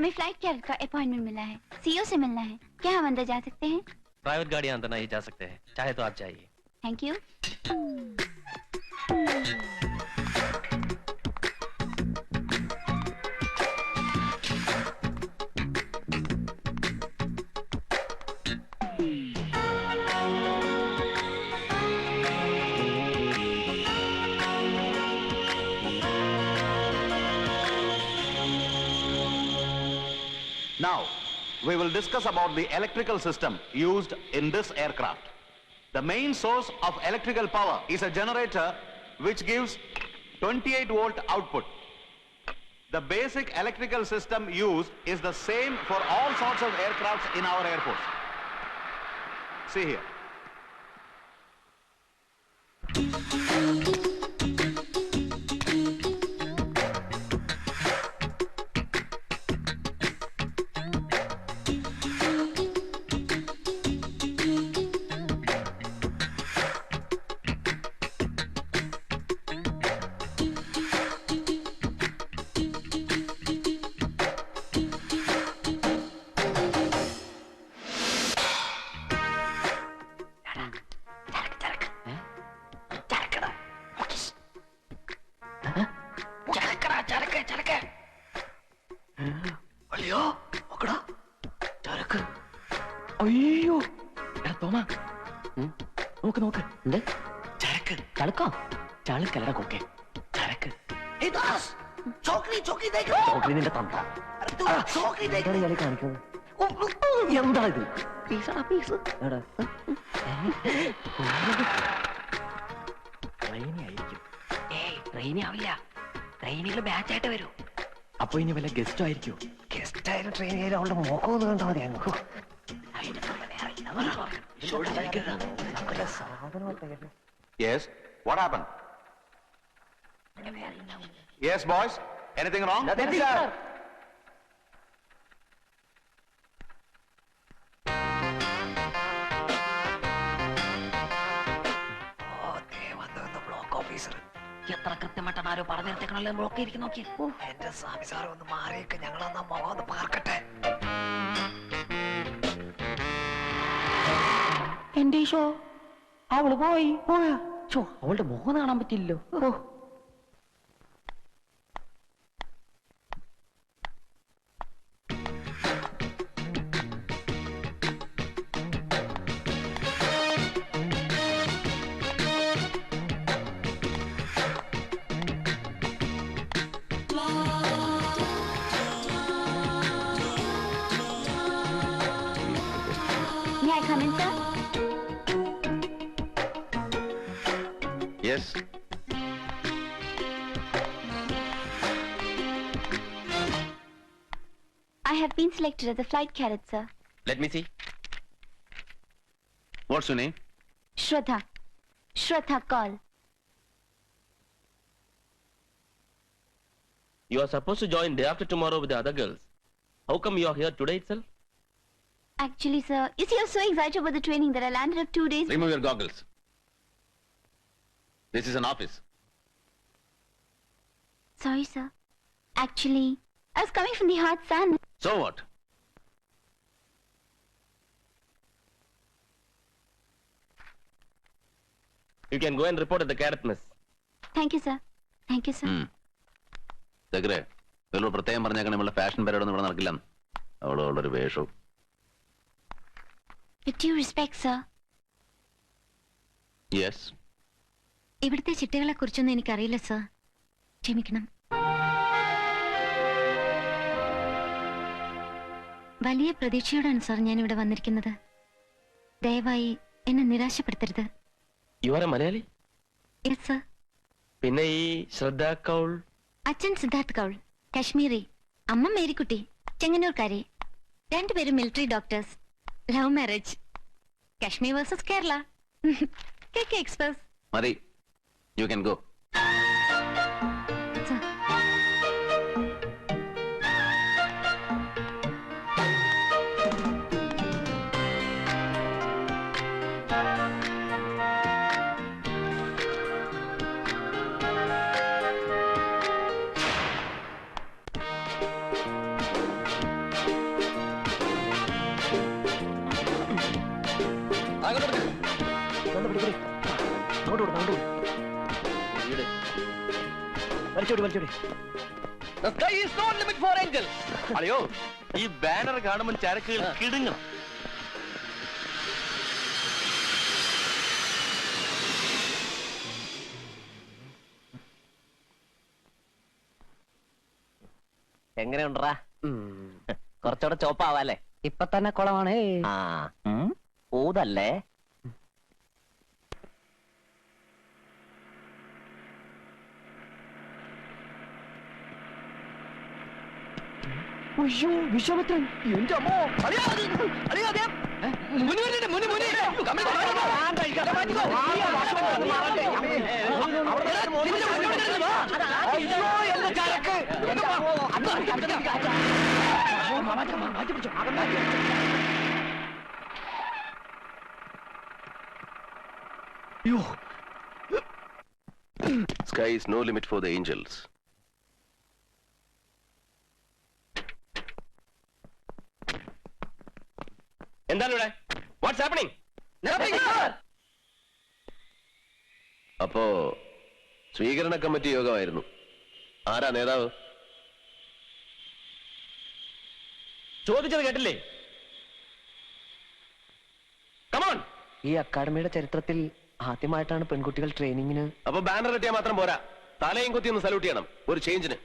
हमें flight carat का appointment मिला है, सीईओ से मिलना है। क्या हम अंदर जा सकते हैं? प्राइवेट गाड़ियां अंदर नहीं जा सकते हैं, चाहे तो आप जाइए। Thank you. Now, we will discuss about the electrical system used in this aircraft. The main source of electrical power is a generator which gives 28-volt output. The basic electrical system used is the same for all sorts of aircrafts in our Air Force. See here. അയ്യോ തോമാ നോക്ക് നോക്ക് എന്ത് ചരക്ക് ചളുക്കോ ചളുക്കല്ലട കൊക്കെ ചരക്ക് നിന്റെ തന്ത കാണിക്കുന്നത് എന്താ ഇത് പീസാടാ പീസ് ട്രെയിനി ആയിരിക്കും. ട്രെയിനി ആവില്ല, ട്രെയിനിൽ ബാച്ചായിട്ട് വരൂ. അപ്പൊ ഇനി വല്ല ഗസ്റ്റ് ആയിരിക്കും. ഗസ്റ്റ് ആയാലും ട്രെയിൻ ആയാലും അവളുടെ മുഖം ഒന്ന് കണ്ടാൽ മതി. അങ്ങ് Yes, what happened? Yes, boys. Anything wrong? Nothing, sir. Block officer എത്ര കൃത്യമായിട്ടാണ് ആരോ പറഞ്ഞിരുത്തേക്കണല്ലോ ബ്ലോക്ക് ഇരിക്കും. നോക്കി എന്റെ സ്വാമി സാറ് ഒന്ന് മാറിയൊക്കെ ഞങ്ങൾ അന്ന് മുഖം ഒന്ന് പാർക്കട്ടെ. എന്റെ ഈശോ, അവള് പോയി. അവളുടെ മുഖം കാണാൻ പറ്റില്ലല്ലോ. May I come in, sir? Yes. I have been selected as a flight cadet, sir. Let me see. What's your name? Shraddha. Shraddha Kaul. You are supposed to join day after tomorrow with the other girls. How come you are here today itself? Actually, sir, you see, I was so excited about the training that I landed up 2 days. Remove your goggles. This is an office. Sorry, sir. Actually, I was coming from the hot sun. So what? You can go and report at the cadet mess. Thank you, sir. Thank you, sir. ദഗ്രേ ഇവരോട് പ്രത്യേകം പറഞ്ഞേക്കണം, നമ്മളുടെ fashion പരേഡൊന്നും ഇവിടെ നടക്കില്ല. അവളോടൊരു വേഷവും. With due respect, sir. Yes. ഇവിടുത്തെ ചിട്ടകളെ കുറിച്ചൊന്നും എനിക്കറിയില്ല, സർ. ക്ഷമിക്കണം. വലിയ പ്രതീക്ഷയോടാണ് സാർ ഞാൻ ഇവിടെ വന്നിരിക്കുന്നത്. ദയവായി എന്നെ നിരാശപ്പെടുത്തരുത്. You are a Malayali? Yes, sir. പിന്നെ ഈ ശ്രദ്ധ കൗൾ? അച്ഛൻ സിദ്ധാർത്ഥ് കൗൾ, കശ്മീരി. അമ്മ മേരിക്കുട്ടി, ചെങ്ങന്നൂർക്കാരി. രണ്ടുപേരും military doctors. Love marriage. Kashmir versus Kerala. KK Express. മതി. You can go. Sir. അയ്യോ ഈ ബാനർ കാണുമ്പോൾ ചരക്കുകൾ കിടുങ്ങും. എങ്ങനെയുണ്ടാ? കുറച്ചുകൂടെ ചോപ്പാവാല്ലേ? ഇപ്പൊ തന്നെ കുളമാണ്. ആ ഊതല്ലേ? അയ്യോ വിശ്വാമിത്രൻ, എന്റെ അമ്മോ. Sky is no limit for the angels. എന്താണ് ഇവിടെ? What's happening? അപ്പോ സ്വീകരണ കമ്മിറ്റി യോഗമായിരുന്നു. ആരാ നേതാവ്? ചോദിച്ചത് കേട്ടില്ലേ? കമോൺ. ഈ അക്കാഡമിയുടെ ചരിത്രത്തിൽ ആദ്യമായിട്ടാണ് പെൺകുട്ടികൾ ട്രെയിനിങ്ങിന്. അപ്പൊ ബാനർ കിട്ടിയാൽ മാത്രം പോരാ, തലയും കുത്തി ഒന്ന് സല്യൂട്ട് ചെയ്യണം. ഒരു ചേഞ്ചിന്.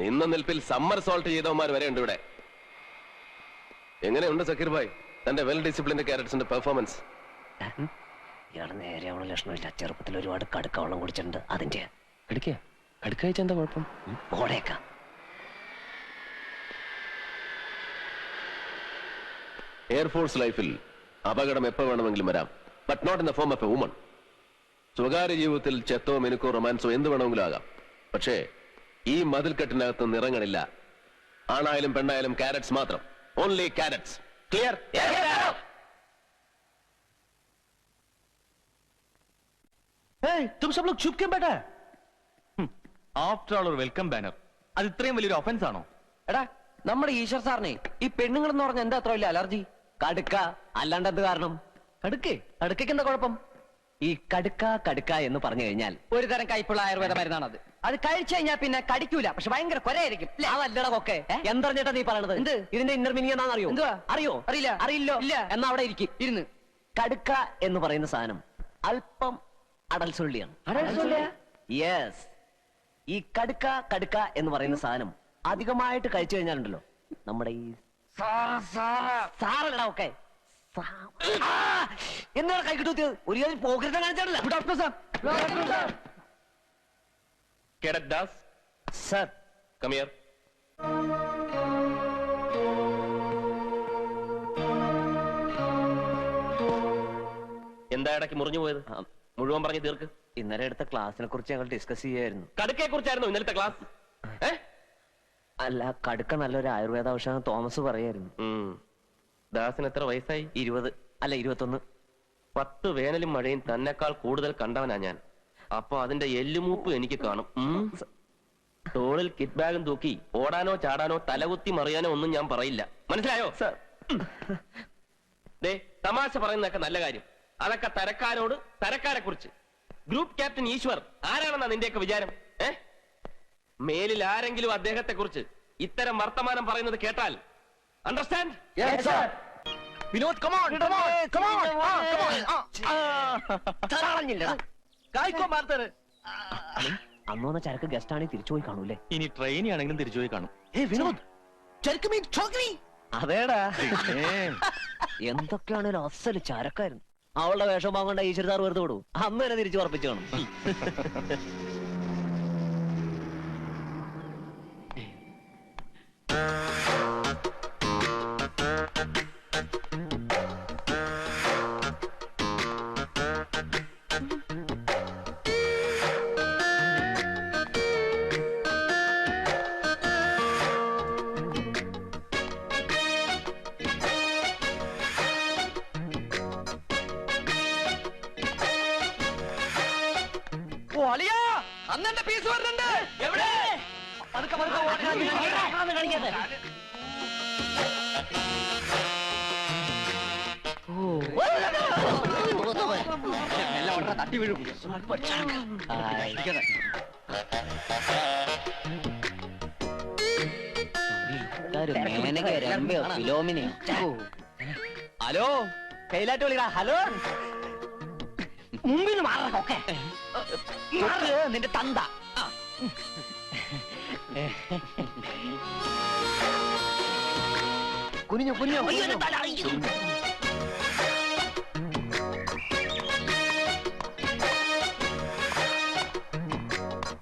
നിന്ന നിൽപ്പിൽ സമ്മർ സോൾട്ട് ചെയ്തവന്മാർ വരെ ഉണ്ട് ഇവിടെ. എങ്ങനെയുണ്ട് സക്കീർ ഭായ് തന്റെ വെൽ ഡിസിപ്ലിൻഡ് കാരറ്റ്സിന്റെ പെർഫോമൻസ്? ഇയാള് നേരെയാവണ ലക്ഷണമില്ല. ചെറുപ്പത്തിൽ ഒരുപാട് കടുക്ക വെള്ളം കുടിച്ചിട്ടുണ്ട്. അതിന്റെ കടുക്ക കഴിച്ച എന്താ കുഴപ്പം? ഓടേക്ക. എയർഫോഴ്സ് ലൈഫിൽ അപകടം എപ്പോ വേണമെങ്കിലും വരാം, but not in the form of a woman. സ്വകാര്യ ജീവിതത്തിൽ ചെത്തോ മിനുക്കോ റൊമാൻസോ എന്ത് വേണമെങ്കിലും ആകാം. പക്ഷേ ഈ മതിൽക്കെട്ടിനകത്ത് നിറങ്ങളില്ല. ആണായാലും പെണ്ണായാലും കാരറ്റ്സ് മാത്രം. Only carrots. ക്ലിയർ? तुम सब लोग चुप क्यों बैठा है? ആഫ്റ്റർ ഓൾ ഒരു വെൽക്കം ബാനർ, അത് ഇത്രയും വലിയൊരു ഒഫൻസ് ആണോ? എടാ, നമ്മുടെ ഈശ്വർ സാറിനെ ഈ പെണ്ണുങ്ങൾ എന്ന് പറഞ്ഞ എന്താ അത്ര വലിയ അലർജി? കടുക്ക അല്ലാണ്ട് എന്ത് കാരണം? കടുക്കയ്ക്ക് എന്താ കുഴപ്പം? ഈ കടുക്ക എന്ന് പറഞ്ഞു കഴിഞ്ഞാൽ ഒരു തരം കൈപ്പുള്ള ആയുർവേദ മരുന്നാണ് അത്. അത് കഴിച്ചു കഴിഞ്ഞാൽ പിന്നെ കടിക്കൂല, പക്ഷെ ഭയങ്കര കൊരയായിരിക്കും. അതല്ലട കൊക്കെ. എന്തറിഞ്ഞിട്ടാ നീ പറയണത്? എന്ത്? ഇതിന്റെ ഇന്നർ മീനിങ് എന്താണെന്ന് അറിയോ? എന്തുവാ? അറിയോ? അറിയില്ല. അറിയില്ലോ? ഇല്ല. എന്നാ അവിടെ ഇരിക്കും. ഇരുന്ന്. കടുക്ക എന്ന് പറയുന്ന സാധനം അല്പം അടൽസുള്ളിയാണ്. യെസ്. ഈ കടുക്ക എന്ന് പറയുന്ന സാധനം അധികമായിട്ട് കഴിച്ചു കഴിഞ്ഞാലുണ്ടല്ലോ, നമ്മുടെ ഈ സാറല്ലടാ ഒക്കെ എന്താണ് കൈ കിട്ടുത്തിയത്? ഒരു കാര്യം പോകരുത് കാണിച്ചാണല്ലോ. Doctor sir, Cadet Das, sir. come here. എന്താ ഇടയ്ക്ക് മുറിഞ്ഞു പോയത്? മുഴുവൻ പറഞ്ഞു തീർക്ക്. ഇന്നലെ എടുത്ത ക്ലാസ്സിനെ കുറിച്ച് ഞങ്ങൾ ഡിസ്കസ് ചെയ്യായിരുന്നു. കടുക്കയെ കുറിച്ചായിരുന്നു ഇന്നലത്തെ ക്ലാസ്. അല്ല, കടുക്ക നല്ലൊരു ആയുർവേദ ഔഷധം തോമസ് പറയായിരുന്നു. ദാസിന് എത്ര വയസ്സായി? 20 അല്ല 21. 10 വേനലും മഴയും തന്നെക്കാൾ കൂടുതൽ കണ്ടവനാ ഞാൻ. അപ്പൊ അതിന്റെ എല്ലുമൂപ്പ് എനിക്ക് കാണും. തോളിൽ കിറ്റ് ബാഗും തൂക്കി ഓടാനോ ചാടാനോ തലകുത്തി മറിയാനോ ഒന്നും ഞാൻ പറയില്ല. മനസ്സിലായോ? ദേ, തമാശ പറയുന്നതൊക്കെ നല്ല കാര്യം. അതൊക്കെ തരക്കാരോട് തരക്കാരെ കുറിച്ച്. ഗ്രൂപ്പ് ക്യാപ്റ്റൻ ഈശ്വർ ആരാണെന്നാ നിന്റെയൊക്കെ വിചാരം? മേലിൽ ആരെങ്കിലും അദ്ദേഹത്തെ കുറിച്ച് ഇത്തരം വർത്തമാനം പറയുന്നത് കേട്ടാൽ understand? Vinod, come on, come on, come on. കായ്ക്കോ മാർത്തര്. അന്ന് വന്ന ചരക്ക് ഗസ്റ്റ് ആണെങ്കിൽ തിരിച്ചു പോയി കാണൂലേ? ഇനി ട്രെയിനി ആണെങ്കിലും തിരിച്ചു പോയി കാണും. വിനോദ്, ചരക്ക് മീൻ ചോക്രി. അതേടാ. എന്തൊക്കെയാണേലും അസല് ചരക്കായിരുന്നു. അവളുടെ വേഷം വാങ്ങേണ്ട ഈശ്വരതാർ വെറുതെ വിടൂ. അന്ന് തന്നെ തിരിച്ചു ഉറപ്പിച്ചു കാണും. അന്നെ പീസ് വരുന്നുണ്ട്. എവിടെ? ഓ തട്ടി വീഴും. ഹലോ കയ്യിലായിട്ട് വിളിക്കടാ. ഹലോ മുമ്പിൽ നിന്ന് മാറണം ഒക്കെ. നിന്റെ തന്ത. കുനിഞ്ഞു കുനിഞ്ഞു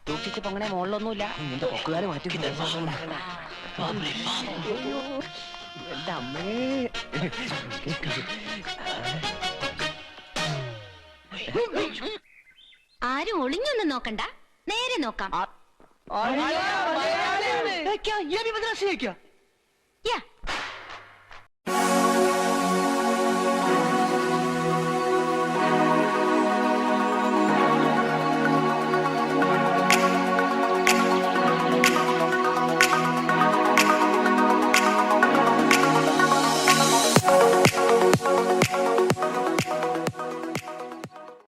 സൂക്ഷിച്ച് പൊങ്ങനെ മുകളിലൊന്നുമില്ല. നിന്റെ പൊക്കുകാല് മാറ്റി. എന്റെ അമ്മേ. ആരും ഒളിഞ്ഞൊന്നും നോക്കണ്ട, നേരെ നോക്കാം. ये भी मद्रासी है क्या? യാ